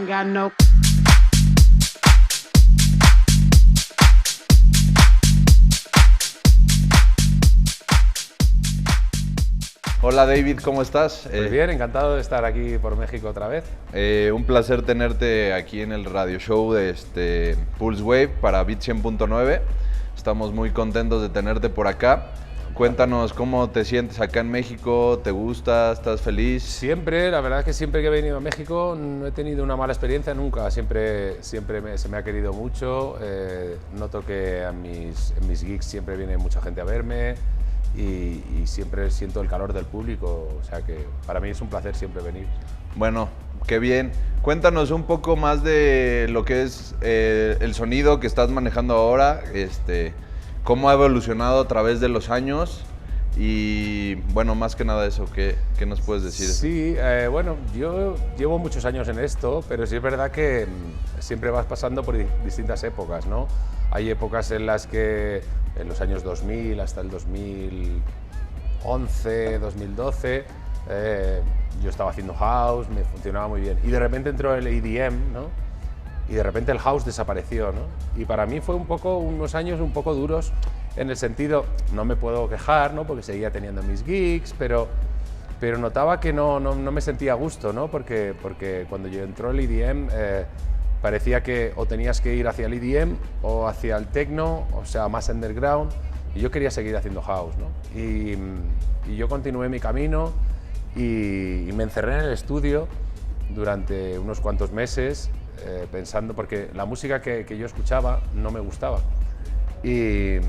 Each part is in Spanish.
ain't got no. Hola David, ¿cómo estás? Pues bien, encantado de estar aquí por México otra vez. Un placer tenerte aquí en el radio show de Pulse Wave para Beat 100.9. Estamos muy contentos de tenerte por acá. Cuéntanos cómo te sientes acá en México, ¿te gusta? ¿Estás feliz? Siempre, la verdad es que siempre que he venido a México no he tenido una mala experiencia nunca, siempre se me ha querido mucho, noto que en mis gigs siempre viene mucha gente a verme y siempre siento el calor del público, o sea que para mí es un placer siempre venir. Bueno, qué bien. Cuéntanos un poco más de lo que es el sonido que estás manejando ahora, cómo ha evolucionado a través de los años y, bueno, más que nada eso, ¿qué nos puedes decir? Sí, bueno, yo llevo muchos años en esto, pero sí es verdad que siempre vas pasando por distintas épocas, ¿no? Hay épocas en las que, en los años 2000 hasta el 2011, 2012, yo estaba haciendo house, me funcionaba muy bien. Y de repente entró el EDM, ¿no? Y de repente el house desapareció, ¿no? Y para mí fue unos años un poco duros en el sentido, no me puedo quejar, ¿no? Porque seguía teniendo mis gigs, pero notaba que no me sentía a gusto, ¿no? Porque cuando yo entró el EDM, parecía que o tenías que ir hacia el EDM o hacia el techno, o sea, más underground, y yo quería seguir haciendo house, ¿no? Y yo continué mi camino y me encerré en el estudio durante unos cuantos meses, pensando, porque la música que yo escuchaba no me gustaba. Y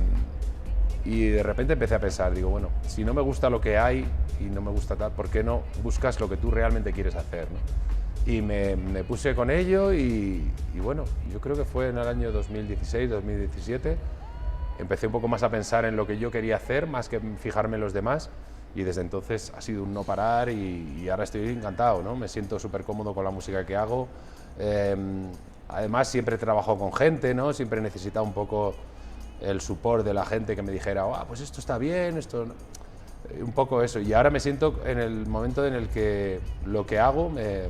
de repente empecé a pensar, digo, bueno, si no me gusta lo que hay y no me gusta tal, ¿por qué no buscas lo que tú realmente quieres hacer, ¿no? Y me puse con ello y bueno, yo creo que fue en el año 2016, 2017, empecé un poco más a pensar en lo que yo quería hacer, más que fijarme en los demás, y desde entonces ha sido un no parar y ahora estoy encantado, ¿no? Me siento súper cómodo con la música que hago. Además siempre trabajo con gente, ¿no? Siempre he necesitado un poco el support de la gente que me dijera, pues esto está bien, esto no. Un poco eso, y ahora me siento en el momento en el que lo que hago me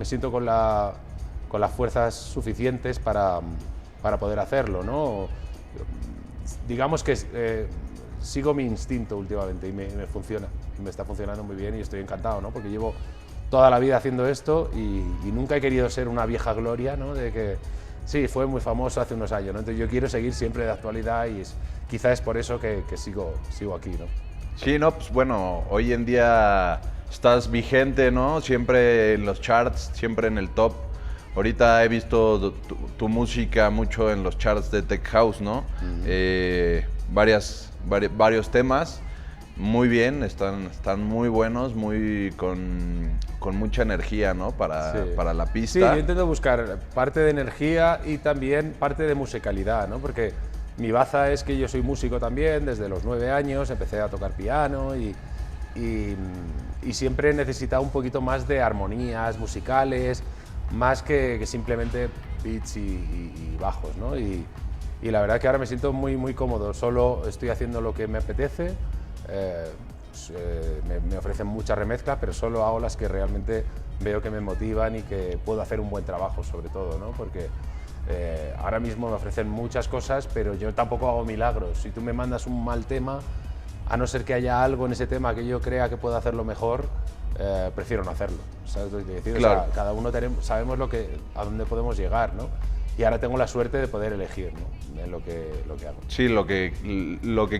siento con las fuerzas suficientes para poder hacerlo, ¿no? Digamos que sigo mi instinto últimamente y me funciona, y me está funcionando muy bien y estoy encantado, ¿no? Porque llevo toda la vida haciendo esto y nunca he querido ser una vieja gloria, ¿no? De que sí, fue muy famoso hace unos años, ¿no? Entonces yo quiero seguir siempre de actualidad y quizá es por eso que sigo aquí, ¿no? Sí, no, pues bueno, hoy en día estás vigente, ¿no? Siempre en los charts, siempre en el top. Ahorita he visto tu música mucho en los charts de Tech House, ¿no? Varios temas, muy bien, están muy buenos, con mucha energía, ¿no? Para la pista. Sí, yo intento buscar parte de energía y también parte de musicalidad, ¿no? Porque mi baza es que yo soy músico también, desde los 9 años empecé a tocar piano y siempre he necesitado un poquito más de armonías musicales, más que simplemente beats y bajos, ¿no? Y la verdad que ahora me siento muy, muy cómodo, solo estoy haciendo lo que me apetece, me ofrecen muchas remezclas, pero solo hago las que realmente veo que me motivan y que puedo hacer un buen trabajo sobre todo, ¿no? Porque ahora mismo me ofrecen muchas cosas, pero yo tampoco hago milagros. Si tú me mandas un mal tema, a no ser que haya algo en ese tema que yo crea que pueda hacerlo mejor, prefiero no hacerlo. ¿Sabes lo que quiero decir? Claro. O sea, cada uno sabemos a dónde podemos llegar, ¿no? Y ahora tengo la suerte de poder elegir, ¿no? En lo que hago. Sí, lo que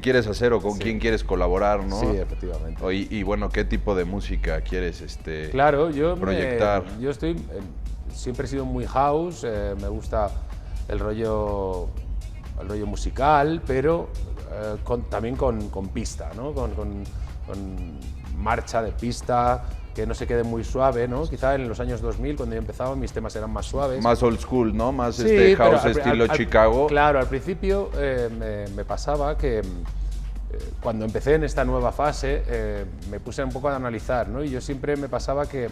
quieres hacer o con quién quieres colaborar, ¿no? Sí, efectivamente. Y bueno, ¿qué tipo de música quieres claro, proyectar? Yo siempre he sido muy house, me gusta el rollo musical, pero también con pista, ¿no? Con marcha de pista, que no se quede muy suave, ¿no? Quizá en los años 2000, cuando yo empezaba, mis temas eran más suaves. Más old school, ¿no? Más sí, house estilo Chicago. Claro, al principio me pasaba que cuando empecé en esta nueva fase, me puse un poco a analizar, ¿no? Y yo siempre me pasaba que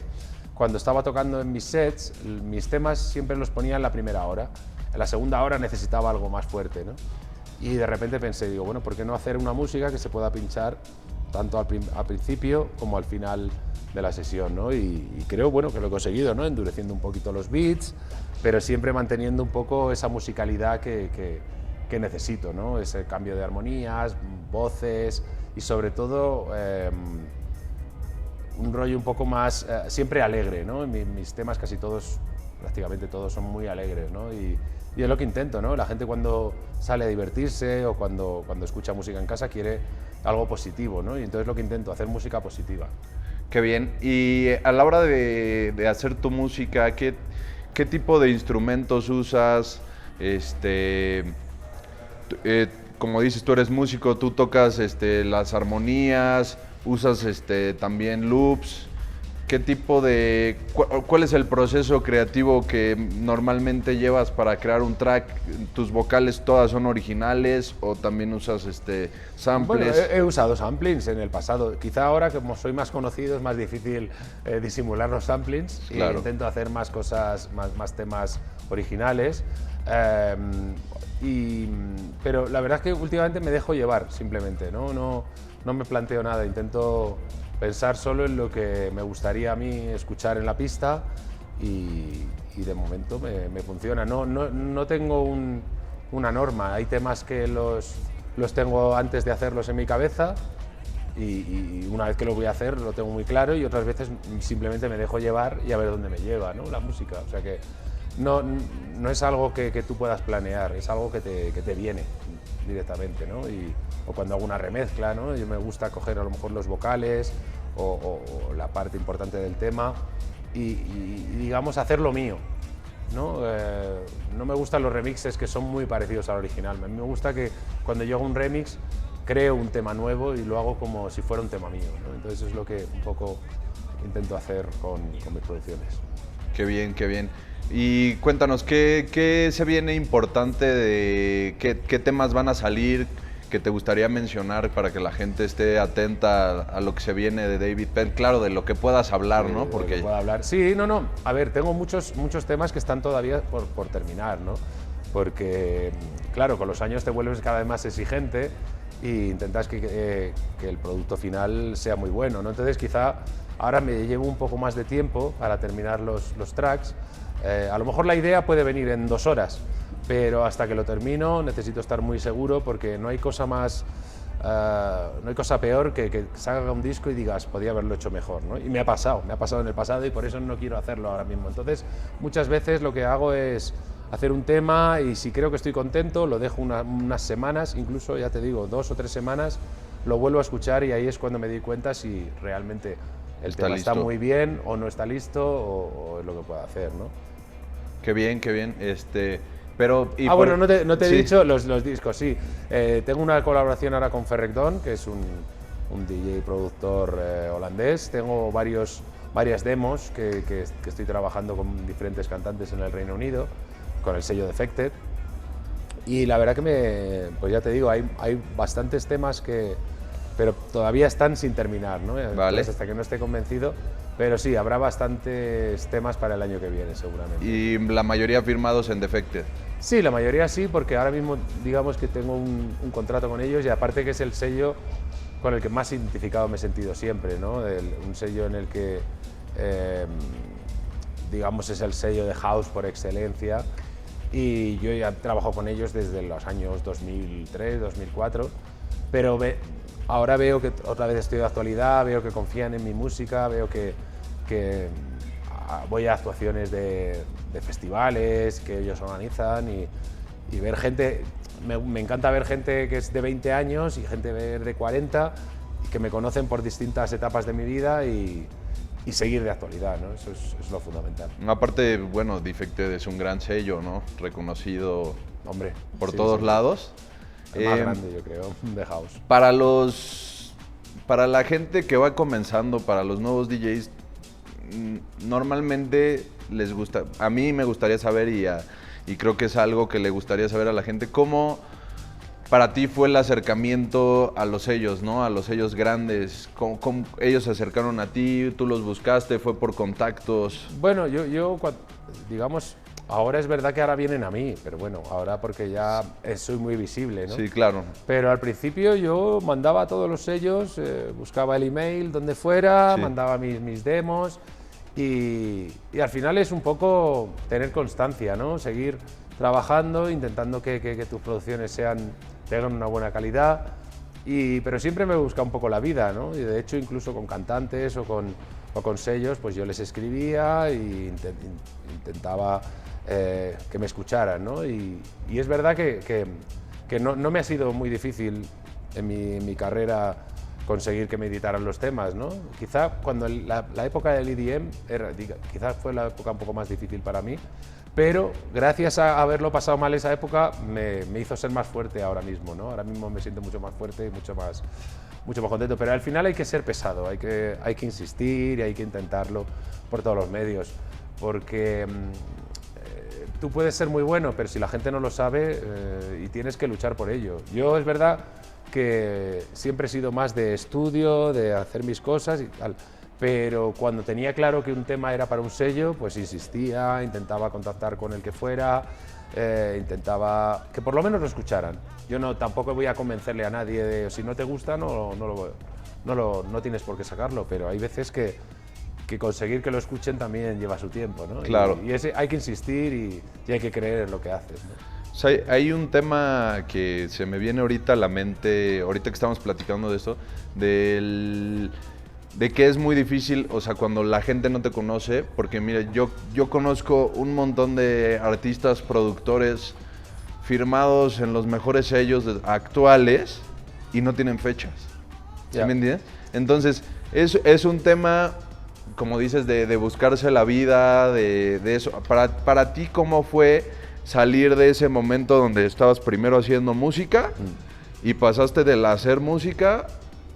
cuando estaba tocando en mis sets, mis temas siempre los ponía en la primera hora. En la segunda hora necesitaba algo más fuerte, ¿no? Y de repente pensé, digo, bueno, ¿por qué no hacer una música que se pueda pinchar tanto al principio como al final de la sesión, ¿no? Y creo, bueno, que lo he conseguido, ¿no? Endureciendo un poquito los beats, pero siempre manteniendo un poco esa musicalidad que necesito, ¿no? Ese cambio de armonías, voces y sobre todo un rollo un poco más, siempre alegre, ¿no? Mis temas casi todos, prácticamente todos son muy alegres, ¿no? Y es lo que intento, ¿no? La gente cuando sale a divertirse o cuando escucha música en casa quiere algo positivo, ¿no? Y entonces lo que intento, hacer música positiva. Qué bien. Y a la hora de hacer tu música, ¿qué tipo de instrumentos usas? Como dices, tú eres músico, tú tocas las armonías, usas también loops. ¿Qué tipo de... ¿Cuál es el proceso creativo que normalmente llevas para crear un track? ¿Tus vocales todas son originales o también usas samples? Bueno, he usado samplings en el pasado. Quizá ahora, como soy más conocido, es más difícil disimular los samplings. Claro. Y intento hacer más cosas, más temas originales. Pero la verdad es que últimamente me dejo llevar, simplemente. No me planteo nada. Intento pensar solo en lo que me gustaría a mí escuchar en la pista y de momento me funciona. No tengo una norma. Hay temas que los tengo antes de hacerlos en mi cabeza y una vez que lo voy a hacer lo tengo muy claro y otras veces simplemente me dejo llevar y a ver dónde me lleva, ¿no? La música. O sea que no es algo que tú puedas planear, es algo que te viene directamente, ¿no? O cuando hago una remezcla, ¿no? Yo me gusta coger a lo mejor los vocales o la parte importante del tema y digamos hacer lo mío, ¿no? No me gustan los remixes que son muy parecidos al original. A mí me gusta que cuando yo hago un remix creo un tema nuevo y lo hago como si fuera un tema mío, ¿no? Entonces eso es lo que un poco intento hacer con mis producciones. Qué bien, qué bien. Y cuéntanos, ¿qué se viene importante de qué temas van a salir que te gustaría mencionar para que la gente esté atenta a lo que se viene de David Penn? Claro, de lo que puedas hablar, ¿no? Porque pueda hablar. Sí, no. A ver, tengo muchos temas que están todavía por terminar, ¿no? Porque, claro, con los años te vuelves cada vez más exigente e intentas que el producto final sea muy bueno, ¿no? Entonces, quizá ahora me llevo un poco más de tiempo para terminar los tracks. A lo mejor la idea puede venir en 2 horas, pero hasta que lo termino necesito estar muy seguro porque no hay cosa peor que salga un disco y digas, podía haberlo hecho mejor, ¿no? Y me ha pasado en el pasado y por eso no quiero hacerlo ahora mismo. Entonces, muchas veces lo que hago es hacer un tema y si creo que estoy contento, lo dejo unas semanas, incluso, ya te digo, 2 o 3 semanas, lo vuelvo a escuchar y ahí es cuando me di cuenta si realmente el tema está muy bien o no está listo o es lo que puedo hacer, ¿no? Qué bien, qué bien. Pero, bueno, no te he sí. dicho los discos, sí. Tengo una colaboración ahora con Ferreck Dawn, que es un DJ productor holandés. Tengo varias demos que estoy trabajando con diferentes cantantes en el Reino Unido, con el sello Defected. Y la verdad que pues ya te digo, hay bastantes temas pero todavía están sin terminar, ¿no? Vale. Entonces, hasta que no esté convencido. Pero sí, habrá bastantes temas para el año que viene, seguramente. ¿Y la mayoría firmados en Defected? Sí, la mayoría sí, porque ahora mismo digamos que tengo un contrato con ellos y aparte que es el sello con el que más identificado me he sentido siempre, ¿no? Un sello en el que, digamos, es el sello de house por excelencia y yo ya trabajo con ellos desde los años 2003, 2004, pero ahora veo que otra vez estoy de actualidad, veo que confían en mi música, veo que voy a actuaciones de festivales que ellos organizan y ver gente, me encanta ver gente que es de 20 años y gente de 40 que me conocen por distintas etapas de mi vida y seguir de actualidad, ¿no? Eso es lo fundamental. Aparte, bueno, Defected es un gran sello, ¿no? Reconocido, hombre, por todos lados. El más grande, yo creo, de house. Para la gente que va comenzando, para los nuevos DJs, normalmente les gusta, a mí me gustaría saber y creo que es algo que le gustaría saber a la gente, ¿cómo para ti fue el acercamiento a los sellos, ¿no? A los sellos grandes? ¿Cómo ellos se acercaron a ti? ¿Tú los buscaste? ¿Fue por contactos? Bueno, yo digamos, Ahora es verdad que ahora vienen a mí, pero bueno, ahora porque ya soy muy visible, ¿no? Sí, claro. Pero al principio yo mandaba todos los sellos, buscaba el email donde fuera, Sí. mandaba mis demos y al final es un poco tener constancia, ¿no? Seguir trabajando, intentando que tus producciones tengan una buena calidad, pero siempre me busca un poco la vida, ¿no? Y de hecho incluso con cantantes o con sellos, pues yo les escribía e intentaba que me escucharan, ¿no? Y es verdad que no me ha sido muy difícil en mi carrera conseguir que me editaran los temas, ¿no? Quizá cuando la época del EDM quizás fue la época un poco más difícil para mí, pero gracias a haberlo pasado mal esa época me hizo ser más fuerte ahora mismo, ¿no? Ahora mismo me siento mucho más fuerte y mucho más contento, pero al final hay que ser pesado, hay que insistir y hay que intentarlo por todos los medios, porque tú puedes ser muy bueno, pero si la gente no lo sabe y tienes que luchar por ello. Yo es verdad que siempre he sido más de estudio, de hacer mis cosas y tal, pero cuando tenía claro que un tema era para un sello, pues insistía, intentaba contactar con el que fuera, intentaba que por lo menos lo escucharan. Yo tampoco voy a convencerle a nadie de si no te gusta no tienes por qué sacarlo, pero hay veces que conseguir que lo escuchen también lleva su tiempo, ¿no? Claro. Y hay que insistir y hay que creer en lo que haces, ¿no? O sea, hay un tema que se me viene ahorita a la mente, ahorita que estamos platicando de esto, de que es muy difícil, o sea, cuando la gente no te conoce, porque mira, yo conozco un montón de artistas, productores firmados en los mejores sellos actuales y no tienen fechas. ¿Sí me entiendes? Entonces, es un tema, como dices, de buscarse la vida, de eso. Para ti, ¿cómo fue salir de ese momento donde estabas primero haciendo música y pasaste del hacer música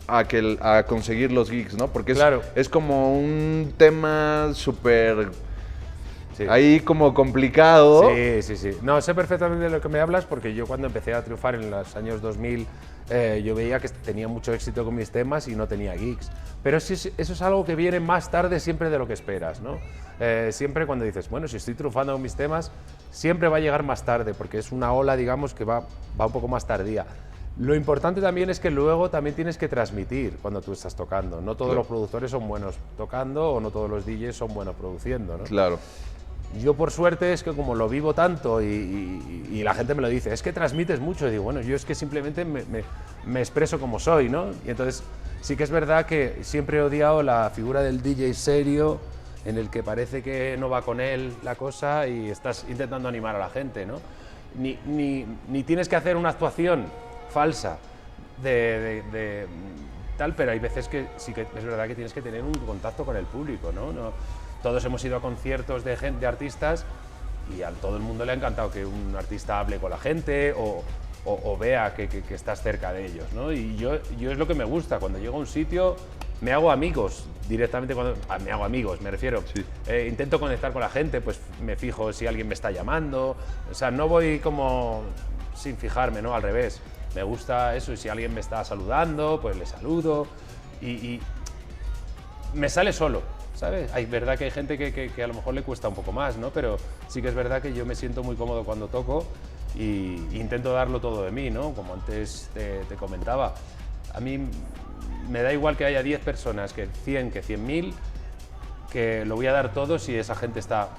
a conseguir los gigs, ¿no? Porque claro, es como un tema súper sí, ahí como complicado. Sí. No, sé perfectamente de lo que me hablas porque yo cuando empecé a triunfar en los años 2000 yo veía que tenía mucho éxito con mis temas y no tenía gigs. Pero eso es algo que viene más tarde siempre de lo que esperas, ¿no? Siempre cuando dices, bueno, si estoy triunfando con mis temas, siempre va a llegar más tarde porque es una ola, digamos, que va un poco más tardía. Lo importante también es que luego también tienes que transmitir cuando tú estás tocando. No todos los productores son buenos tocando o no todos los DJs son buenos produciendo, ¿no? Claro. Yo por suerte es que como lo vivo tanto y la gente me lo dice, es que transmites mucho, y digo, bueno, yo es que simplemente me expreso como soy, ¿no? Y entonces sí que es verdad que siempre he odiado la figura del DJ serio, en el que parece que no va con él la cosa y estás intentando animar a la gente, ¿no? Ni tienes que hacer una actuación falsa de tal, pero hay veces que sí que es verdad que tienes que tener un contacto con el público, ¿no? Todos hemos ido a conciertos de artistas y a todo el mundo le ha encantado que un artista hable con la gente o vea que estás cerca de ellos, ¿no? Y yo es lo que me gusta, cuando llego a un sitio me hago amigos directamente, me hago amigos, me refiero, sí. Intento conectar con la gente, pues me fijo si alguien me está llamando, o sea, no voy como sin fijarme, ¿no? Al revés, me gusta eso, y si alguien me está saludando, pues le saludo y me sale solo, ¿sabes? Hay verdad que hay gente que a lo mejor le cuesta un poco más, ¿no? Pero sí que es verdad que yo me siento muy cómodo cuando toco y intento darlo todo de mí, ¿no? Como antes te comentaba, a mí me da igual que haya 10 personas, que 100, que 100.000, que lo voy a dar todo si esa gente está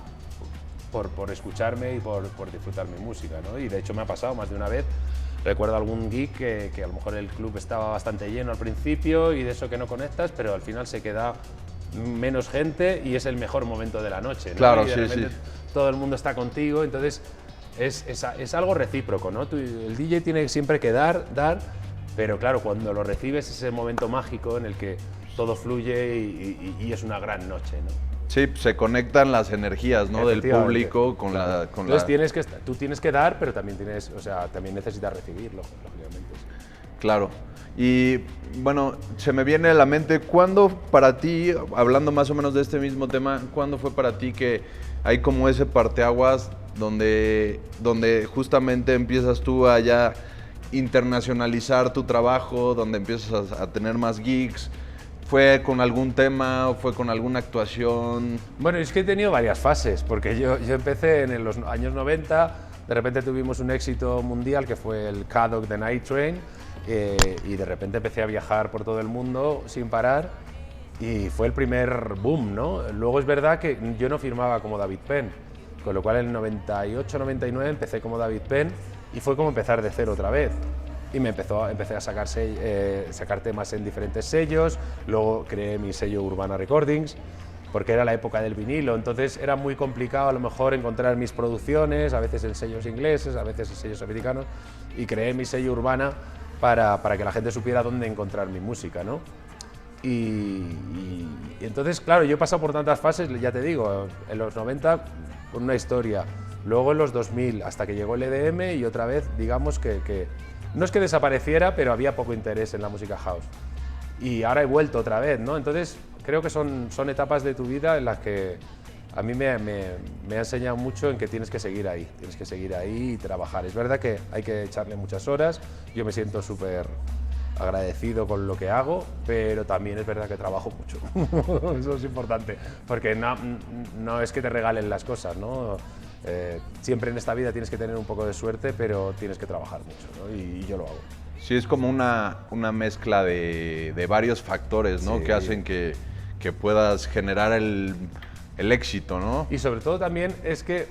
por escucharme y por disfrutar mi música, ¿no? Y de hecho me ha pasado más de una vez. Recuerdo algún gig que a lo mejor el club estaba bastante lleno al principio y de eso que no conectas, pero al final se queda menos gente y es el mejor momento de la noche, ¿no? Claro, y de repente sí. todo el mundo está contigo, entonces es algo recíproco, ¿no? El DJ tiene siempre que dar, pero claro, cuando lo recibes es ese momento mágico en el que todo fluye y es una gran noche, ¿no? Sí, se conectan las energías, ¿no? Del público con claro. la... Entonces tú tienes que dar, pero también también necesitas recibirlo, lógicamente. Sí. Claro. Y bueno, se me viene a la mente, ¿cuándo para ti, hablando más o menos de este mismo tema, cuándo fue para ti que hay como ese parteaguas donde justamente empiezas tú a ya internacionalizar tu trabajo, donde empiezas a tener más gigs? ¿Fue con algún tema o fue con alguna actuación? Bueno, es que he tenido varias fases, porque yo empecé en los años 90, de repente tuvimos un éxito mundial que fue el K-Dog The Night Train, y de repente empecé a viajar por todo el mundo sin parar, y fue el primer boom, ¿no? Luego es verdad que yo no firmaba como David Penn, con lo cual en el 98-99 empecé como David Penn, y fue como empezar de cero otra vez. Y empecé a sacar temas en diferentes sellos, luego creé mi sello Urbana Recordings, porque era la época del vinilo, entonces era muy complicado a lo mejor encontrar mis producciones, a veces en sellos ingleses, a veces en sellos americanos, y creé mi sello Urbana para que la gente supiera dónde encontrar mi música, ¿no? Y entonces, claro, yo he pasado por tantas fases, ya te digo, en los 90 con una historia, luego en los 2000 hasta que llegó el EDM y otra vez, digamos que no es que desapareciera, pero había poco interés en la música house. Y ahora he vuelto otra vez, ¿no? Entonces, creo que son etapas de tu vida en las que a mí me ha enseñado mucho en que tienes que seguir ahí y trabajar. Es verdad que hay que echarle muchas horas, yo me siento súper agradecido con lo que hago, pero también es verdad que trabajo mucho. Eso es importante, porque no es que te regalen las cosas, ¿no? Siempre en esta vida tienes que tener un poco de suerte, pero tienes que trabajar mucho, ¿no? Y yo lo hago. Sí, es como una mezcla de varios factores, ¿no? Sí. Que hacen que puedas generar el éxito, ¿no? Y sobre todo también es que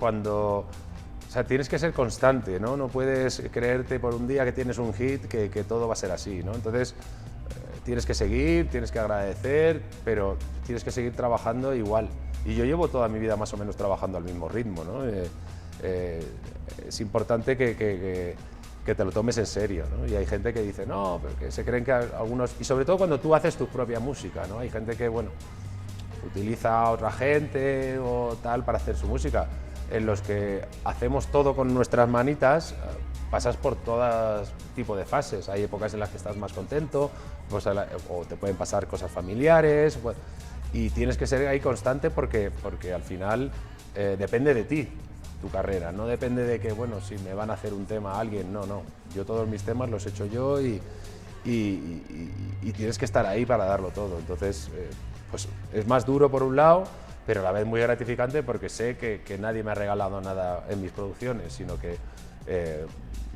o sea, tienes que ser constante, ¿no? No puedes creerte por un día que tienes un hit que todo va a ser así, ¿no? Entonces, tienes que seguir, tienes que agradecer, pero tienes que seguir trabajando igual. Y yo llevo toda mi vida más o menos trabajando al mismo ritmo, ¿no? Es importante que te lo tomes en serio, ¿no? Y hay gente que dice, no, pero que se creen que algunos... Y sobre todo cuando tú haces tu propia música, ¿no? Hay gente que, bueno, utiliza a otra gente o tal para hacer su música. En los que hacemos todo con nuestras manitas, pasas por todo tipo de fases. Hay épocas en las que estás más contento, pues, o te pueden pasar cosas familiares, pues, y tienes que ser ahí constante porque al final depende de ti tu carrera, no depende de que, bueno, si me van a hacer un tema a alguien, no. Yo todos mis temas los he hecho yo y tienes que estar ahí para darlo todo. Entonces, pues es más duro por un lado, pero a la vez muy gratificante porque sé que nadie me ha regalado nada en mis producciones, sino que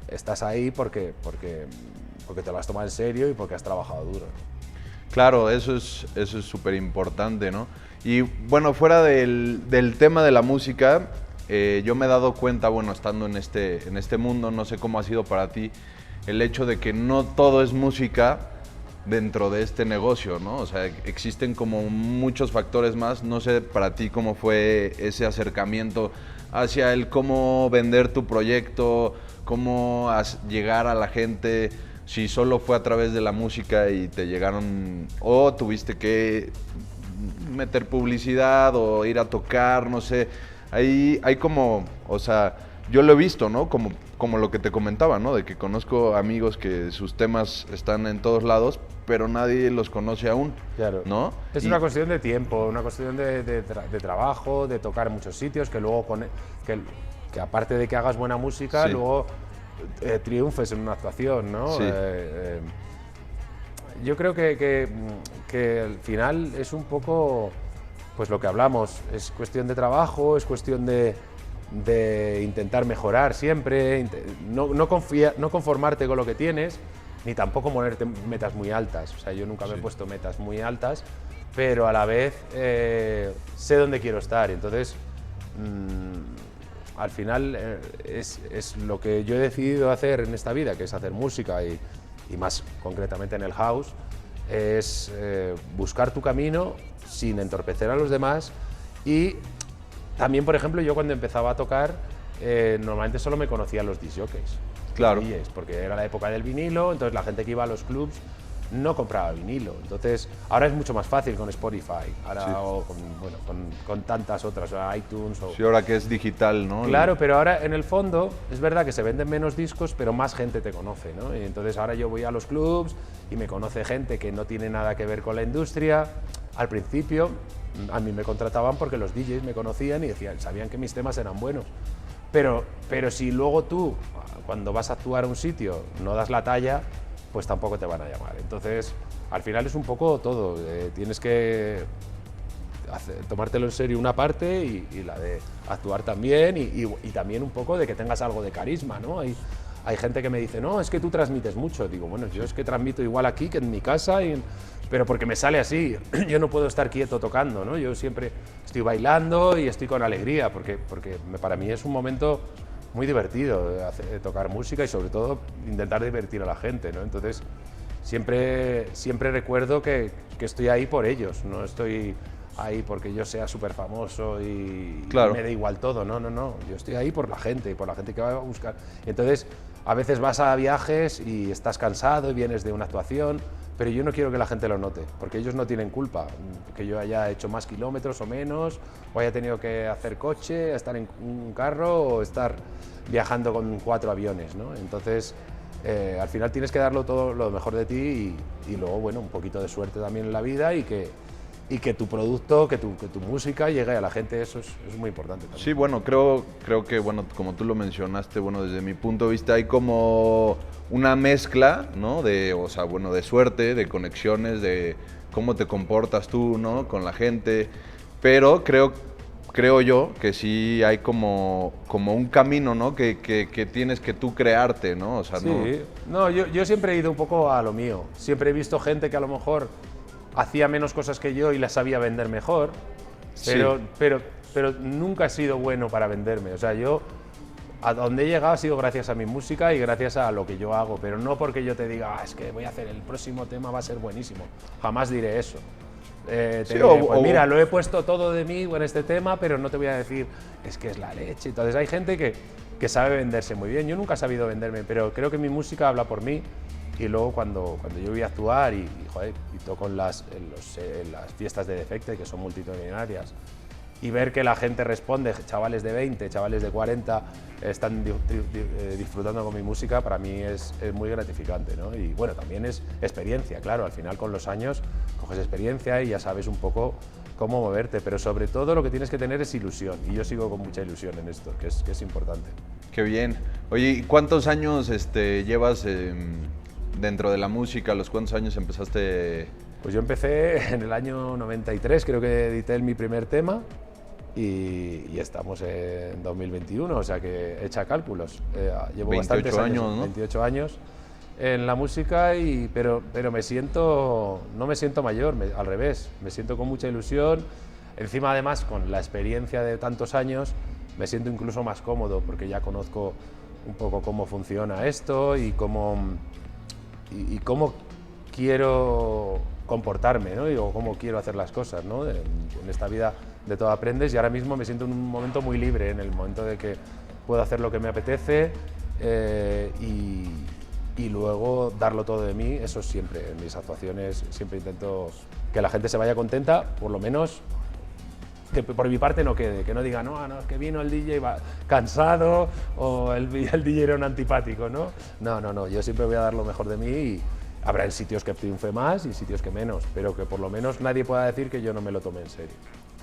estás ahí porque te lo has tomado en serio y porque has trabajado duro, ¿no? Claro, eso es súper importante, ¿no? Y bueno, fuera del tema de la música, yo me he dado cuenta, bueno, estando en este mundo, no sé cómo ha sido para ti, el hecho de que no todo es música dentro de este negocio, ¿no? O sea, existen como muchos factores más. No sé para ti cómo fue ese acercamiento hacia el cómo vender tu proyecto, cómo llegar a la gente, si solo fue a través de la música y te llegaron, o tuviste que meter publicidad o ir a tocar, no sé. Hay como, o sea, yo lo he visto, ¿no? Como lo que te comentaba, ¿no? De que conozco amigos que sus temas están en todos lados, pero nadie los conoce aún, claro, ¿no? Es una cuestión de tiempo, una cuestión de trabajo, de tocar en muchos sitios, que luego que aparte de que hagas buena música, sí, luego triunfes en una actuación, ¿no? Sí. Yo creo que al final es un poco pues lo que hablamos, es cuestión de trabajo, es cuestión de intentar mejorar siempre, no conformarte con lo que tienes, ni tampoco ponerte metas muy altas. O sea, yo nunca me he puesto metas muy altas, pero a la vez sé dónde quiero estar. Y entonces, al final es lo que yo he decidido hacer en esta vida, que es hacer música y más concretamente en el house, es buscar tu camino sin entorpecer a los demás. Y también, por ejemplo, yo cuando empezaba a tocar, normalmente solo me conocían los disc jockeys. Claro. DJs, porque era la época del vinilo, entonces la gente que iba a los clubs no compraba vinilo. Entonces, ahora es mucho más fácil con Spotify, ahora Sí. o con tantas otras, o iTunes. Sí, ahora que es digital, ¿no? Claro, pero ahora en el fondo es verdad que se venden menos discos, pero más gente te conoce, ¿no? Y entonces ahora yo voy a los clubs y me conoce gente que no tiene nada que ver con la industria. Al principio a mí me contrataban porque los DJs me conocían y sabían que mis temas eran buenos. Pero si luego tú, cuando vas a actuar a un sitio, no das la talla, pues tampoco te van a llamar. Entonces, al final es un poco todo. Tienes que tomártelo en serio una parte y la de actuar también y también un poco de que tengas algo de carisma, ¿no? Hay gente que me dice, no, es que tú transmites mucho. Digo, bueno, yo es que transmito igual aquí que en mi casa, pero porque me sale así. Yo no puedo estar quieto tocando, ¿no? Yo siempre estoy bailando y estoy con alegría, porque para mí es un momento muy divertido tocar música y sobre todo intentar divertir a la gente, ¿no? Entonces, siempre recuerdo que estoy ahí por ellos, no estoy ahí porque yo sea súper famoso y me da igual todo, no, yo estoy ahí por la gente que va a buscar. Entonces, a veces vas a viajes y estás cansado y vienes de una actuación, pero yo no quiero que la gente lo note, porque ellos no tienen culpa, que yo haya hecho más kilómetros o menos, o haya tenido que hacer coche, estar en un carro o estar viajando con 4 aviones, ¿no? Entonces, al final tienes que darlo todo lo mejor de ti y luego, bueno, un poquito de suerte también en la vida y que tu producto, que tu música llegue a la gente, eso es muy importante también. Sí, bueno, creo que, bueno, como tú lo mencionaste, bueno, desde mi punto de vista hay como una mezcla, ¿no? O sea, bueno, de suerte, de conexiones, de cómo te comportas tú, ¿no? Con la gente, pero creo yo que sí hay como un camino, ¿no? Que tienes que tú crearte, ¿no? O sea, sí, yo siempre he ido un poco a lo mío, siempre he visto gente que a lo mejor hacía menos cosas que yo y las sabía vender mejor, pero nunca he sido bueno para venderme. O sea, yo a donde he llegado ha sido gracias a mi música y gracias a lo que yo hago, pero no porque yo te diga, es que voy a hacer el próximo tema, va a ser buenísimo. Jamás diré eso. Mira, lo he puesto todo de mí en este tema, pero no te voy a decir, es que es la leche. Entonces hay gente que sabe venderse muy bien. Yo nunca he sabido venderme, pero creo que mi música habla por mí. Y luego cuando yo voy a actuar y toco en las fiestas de Defected, que son multitudinarias, y ver que la gente responde, chavales de 20, chavales de 40, están disfrutando con mi música, para mí es muy gratificante, ¿no? Y bueno, también es experiencia, claro, al final con los años coges experiencia y ya sabes un poco cómo moverte, pero sobre todo lo que tienes que tener es ilusión, y yo sigo con mucha ilusión en esto, que es importante. Qué bien. Oye, ¿y cuántos años llevas dentro de la música? ¿A los cuántos años empezaste? Pues yo empecé en el año 93, creo que edité mi primer tema y estamos en 2021, o sea que echa cálculos. Llevo 28 bastantes años, ¿no? 28 años en la música, pero no me siento mayor, al revés, me siento con mucha ilusión. Encima, además, con la experiencia de tantos años, me siento incluso más cómodo porque ya conozco un poco cómo funciona esto y cómo quiero comportarme, ¿no? O cómo quiero hacer las cosas, ¿no? En esta vida de todo aprendes, y ahora mismo me siento en un momento muy libre, en el momento de que puedo hacer lo que me apetece y luego darlo todo de mí. Eso siempre, en mis actuaciones siempre intento que la gente se vaya contenta, por lo menos que por mi parte no quede, que no diga, no, es que vino el DJ va cansado o el DJ era un antipático, ¿no? No, yo siempre voy a dar lo mejor de mí y habrá sitios que triunfe más y sitios que menos, pero que por lo menos nadie pueda decir que yo no me lo tomé en serio.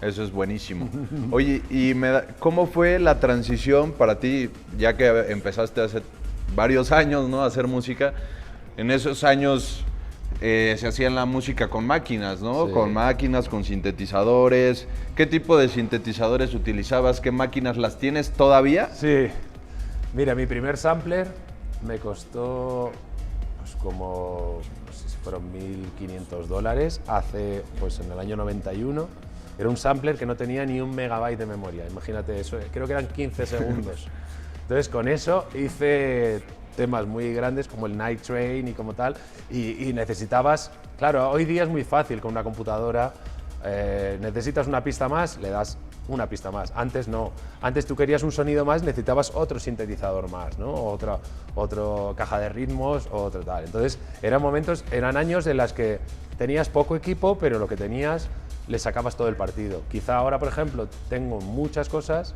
Eso es buenísimo. Oye, y ¿cómo fue la transición para ti, ya que empezaste hace varios años, ¿no?, a hacer música? En esos años se hacían la música con máquinas, ¿no? Sí. Con máquinas, con sintetizadores. ¿Qué tipo de sintetizadores utilizabas? ¿Qué máquinas las tienes todavía? Sí. Mira, mi primer sampler me costó pues como, no sé si fueron $1.500 hace, pues en el año 91. Era un sampler que no tenía ni 1 megabyte de memoria, imagínate eso, creo que eran 15 segundos. Entonces con eso hice temas muy grandes como el Night Train y como tal, y necesitabas, claro, hoy día es muy fácil con una computadora, necesitas una pista más, le das una pista más. Antes no, antes tú querías un sonido más, necesitabas otro sintetizador más, ¿no? Otro caja de ritmos, otro tal. Entonces eran años en las que tenías poco equipo, pero lo que tenías le sacabas todo el partido. Quizá ahora, por ejemplo, tengo muchas cosas,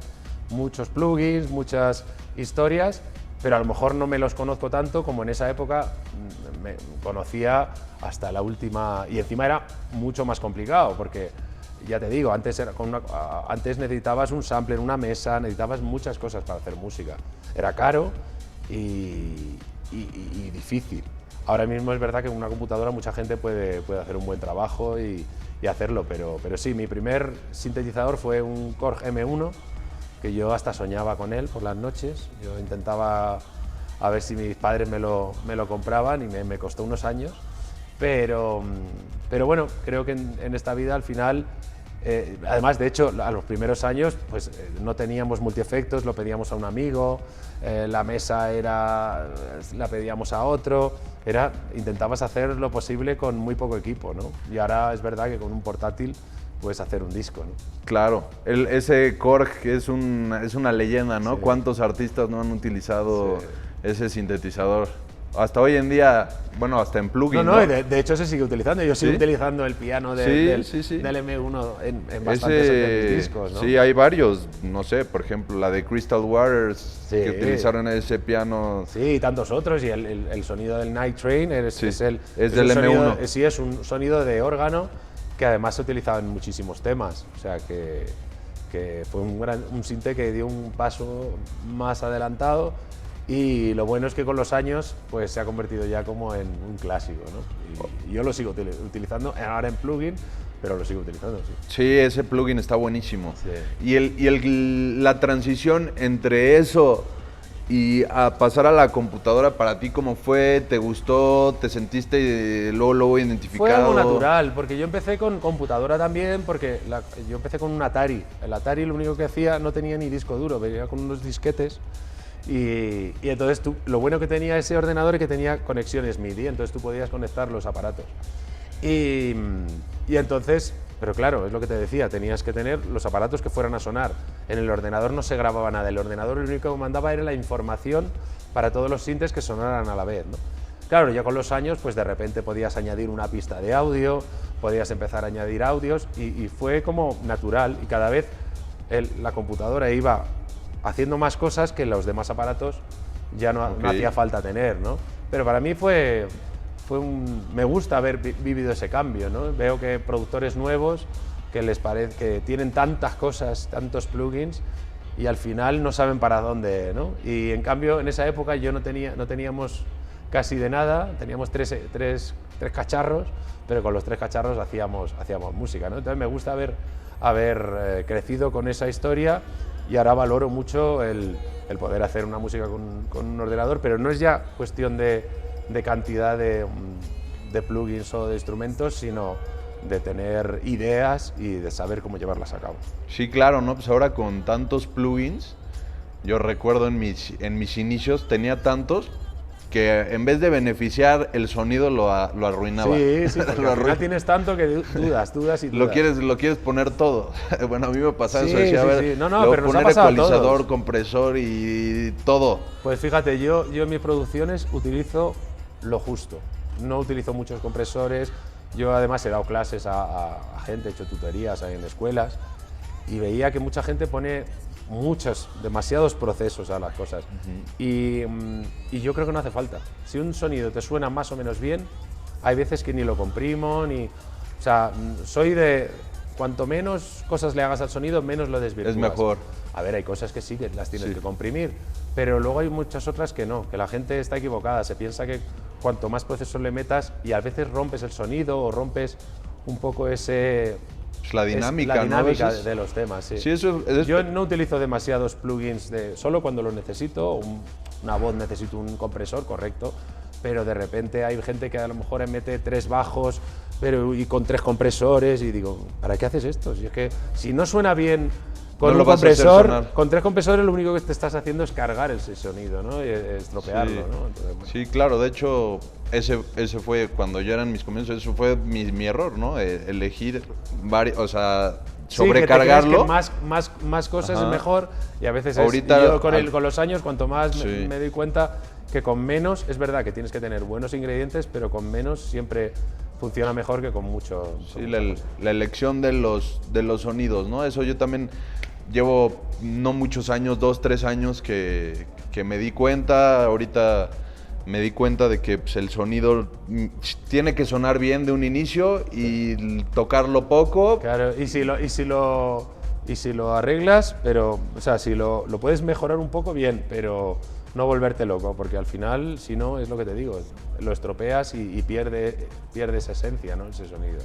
muchos plugins, muchas historias, pero a lo mejor no me los conozco tanto como en esa época me conocía hasta la última, y encima era mucho más complicado porque, ya te digo, antes necesitabas un sampler, una mesa, necesitabas muchas cosas para hacer música. Era caro y difícil. Ahora mismo es verdad que en una computadora mucha gente puede hacer un buen trabajo y hacerlo, pero sí, mi primer sintetizador fue un Korg M1, que yo hasta soñaba con él por las noches. Yo intentaba a ver si mis padres me lo compraban y me costó unos años, pero bueno, creo que en esta vida al final, además de hecho a los primeros años pues no teníamos multiefectos, lo pedíamos a un amigo, la mesa la pedíamos a otro, intentabas hacer lo posible con muy poco equipo, ¿no? Y ahora es verdad que con un portátil puedes hacer un disco, ¿no? Claro, ese Korg es una leyenda, ¿no? Sí. ¿Cuántos artistas no han utilizado Sí. ese sintetizador? Hasta hoy en día, bueno, hasta en plugin, No, de hecho se sigue utilizando. Yo sigo ¿Sí? utilizando el piano Sí, del M1 en bastantes de mis discos, ¿no? Sí, hay varios, no sé, por ejemplo, la de Crystal Waters, Sí. que utilizaron ese piano. Sí, y tantos otros, y el sonido del Night Train es del un M1. Sonido, sí, es un sonido de órgano que además se ha utilizado en muchísimos temas. O sea que fue un sinte que dio un paso más adelantado, y lo bueno es que con los años pues se ha convertido ya como en un clásico, ¿no? Y yo lo sigo utilizando ahora en plugin, pero lo sigo utilizando, sí. Sí, ese plugin está buenísimo. Sí. Y la transición entre eso y a pasar a la computadora, para ti, ¿cómo fue? ¿Te gustó? ¿Te sentiste luego identificado? Fue algo natural, porque yo empecé con computadora también, porque yo empecé con un Atari. El Atari lo único que hacía, no tenía ni disco duro, venía con unos disquetes. Y entonces lo bueno que tenía ese ordenador es que tenía conexiones MIDI, entonces tú podías conectar los aparatos. Y entonces, pero claro, es lo que te decía, tenías que tener los aparatos que fueran a sonar. En el ordenador no se grababa nada, el ordenador lo único que mandaba era la información para todos los sintes que sonaran a la vez, ¿no? Claro, ya con los años, pues de repente podías añadir una pista de audio, podías empezar a añadir audios, y fue como natural, y cada vez la computadora iba haciendo más cosas que los demás aparatos ya no hacía falta tener, ¿no? Pero para mí me gusta haber vivido ese cambio, ¿no? Veo que productores nuevos que tienen tantas cosas, tantos plugins, y al final no saben para dónde, ¿no? Y en cambio en esa época no teníamos casi de nada, teníamos tres cacharros, pero con los tres cacharros hacíamos música, ¿no? Entonces me gusta haber crecido con esa historia, y ahora valoro mucho el poder hacer una música con un ordenador, pero no es ya cuestión de cantidad de plugins o de instrumentos, sino de tener ideas y de saber cómo llevarlas a cabo. Sí, claro, ¿no? Pues ahora con tantos plugins, yo recuerdo en mis inicios tenía tantos que en vez de beneficiar el sonido lo arruinaba. Sí, porque al final tienes tanto que dudas y dudas. Lo quieres poner todo. Bueno, a mí me pasaba eso, Sí, decía, sí, a ver, sí. No, luego pero nos ha poner pasado a ecualizador, todos. compresor y todo. Pues fíjate, yo en mis producciones utilizo lo justo. No utilizo muchos compresores. Yo además he dado clases a gente, he hecho tutorías en escuelas, y veía que mucha gente pone demasiados procesos a las cosas. Y yo creo que no hace falta. Si un sonido te suena más o menos bien, hay veces que ni lo comprimo, o sea, soy de cuanto menos cosas le hagas al sonido, menos lo desvirtúas. Es mejor. A ver, hay cosas que sí que las tienes que comprimir, pero luego hay muchas otras que no, que la gente está equivocada, se piensa que cuanto más procesos le metas, y a veces rompes el sonido o rompes un poco La dinámica, la dinámica ¿no? de los temas, sí. Sí, Yo no utilizo demasiados plugins, solo cuando lo necesito. Una voz necesito un compresor, correcto, pero de repente hay gente que a lo mejor mete 3 bajos y con 3 compresores, y digo, ¿para qué haces esto? Si es que si no suena bien con No lo un vas a hacer compresor, sonar. con 3 compresores lo único que te estás haciendo es cargar ese sonido, ¿no? Y estropearlo, Sí. ¿no? Entonces, bueno. Sí, claro, de hecho, ese fue cuando yo era en mis comienzos, eso fue mi error, ¿no? Elegir varios, o sea, sobrecargarlo. Sí, que te crees que más cosas es mejor, y a veces Ahorita, yo con los años, cuanto más Sí. me doy cuenta que con menos, es verdad que tienes que tener buenos ingredientes, pero con menos siempre funciona mejor que con mucho. Sí, la elección de los sonidos, ¿no? Eso yo también llevo no muchos años, 2, 3 años que me di cuenta. Ahorita me di cuenta de que pues, el sonido tiene que sonar bien de un inicio y tocarlo poco. Claro, y si lo Y si lo arreglas, pero, o sea, si lo puedes mejorar un poco, bien, pero no volverte loco, porque al final, si no, es lo que te digo, lo estropeas y pierde esa esencia, ¿no? Ese sonido.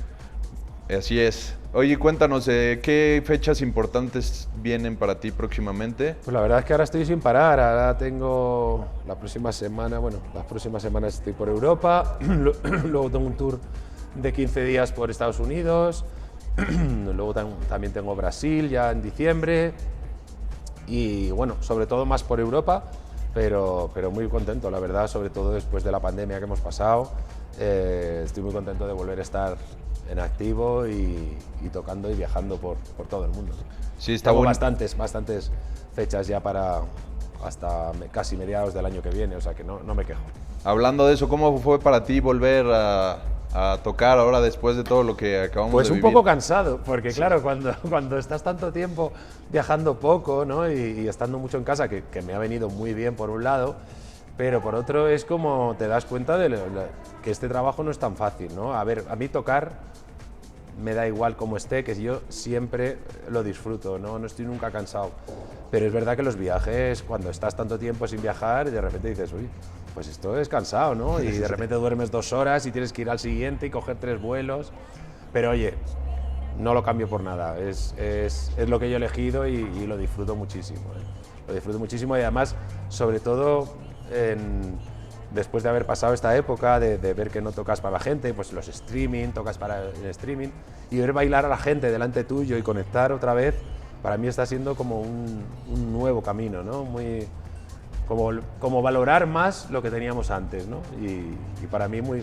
Así es. Oye, cuéntanos, ¿qué fechas importantes vienen para ti próximamente? Pues la verdad es que ahora estoy sin parar, ahora tengo la próxima semana, bueno, las próximas semanas estoy por Europa, luego tengo un tour de 15 días por Estados Unidos, luego también tengo Brasil ya en diciembre y bueno, sobre todo más por Europa, pero muy contento, la verdad, sobre todo después de la pandemia que hemos pasado, estoy muy contento de volver a estar en activo y tocando y viajando por todo el mundo. Sí, está Tengo bueno. bastantes fechas ya para hasta casi mediados del año que viene, o sea que no me quejo. Hablando de eso, ¿cómo fue para ti volver a tocar ahora después de todo lo que acabamos Pues de un vivir? poco cansado, porque claro, cuando estás tanto tiempo viajando poco, ¿no? y estando mucho en casa, que me ha venido muy bien por un lado, pero por otro es como te das cuenta de que este trabajo no es tan fácil, ¿no? A ver, a mí tocar me da igual cómo esté, que yo siempre lo disfruto, no estoy nunca cansado. Pero es verdad que los viajes, cuando estás tanto tiempo sin viajar y de repente dices, uy, pues esto es cansado, ¿no? Y de repente duermes 2 horas y tienes que ir al siguiente y coger 3 vuelos. Pero oye, no lo cambio por nada, es lo que yo he elegido y lo disfruto muchísimo. Lo disfruto muchísimo y además, sobre todo, después de haber pasado esta época de ver que no tocas para la gente, pues los streaming, tocas para el streaming, y ver bailar a la gente delante tuyo y conectar otra vez, para mí está siendo como un nuevo camino, ¿no? Como valorar más lo que teníamos antes, ¿no? Y para mí muy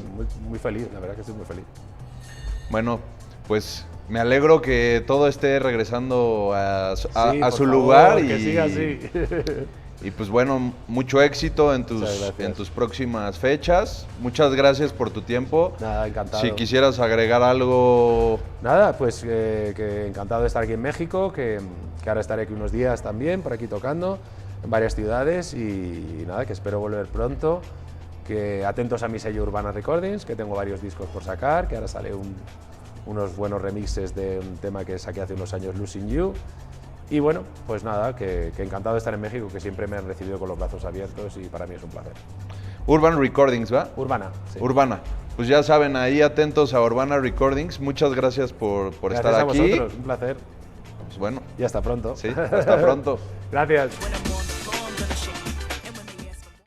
feliz, la verdad que estoy muy feliz. Bueno, pues me alegro que todo esté regresando a Sí, su por favor, lugar que siga así. Y pues bueno, mucho éxito en Muchas gracias. en tus próximas fechas. Muchas gracias por tu tiempo. Nada, encantado. Si quisieras agregar algo. Nada, pues que encantado de estar aquí en México, que ahora estaré aquí unos días también, por aquí tocando, en varias ciudades y nada, que espero volver pronto. Que atentos a mi sello Urbana Recordings, que tengo varios discos por sacar, que ahora sale unos buenos remixes de un tema que saqué hace unos años, Losing You. Y bueno, pues nada, que encantado de estar en México, que siempre me han recibido con los brazos abiertos y para mí es un placer. Urban Recordings, ¿va? Urbana, sí. Urbana. Pues ya saben, ahí atentos a Urbana Recordings. Muchas gracias por Gracias estar a aquí. vosotros, un placer. Pues bueno, Y hasta pronto. sí, hasta pronto. Gracias.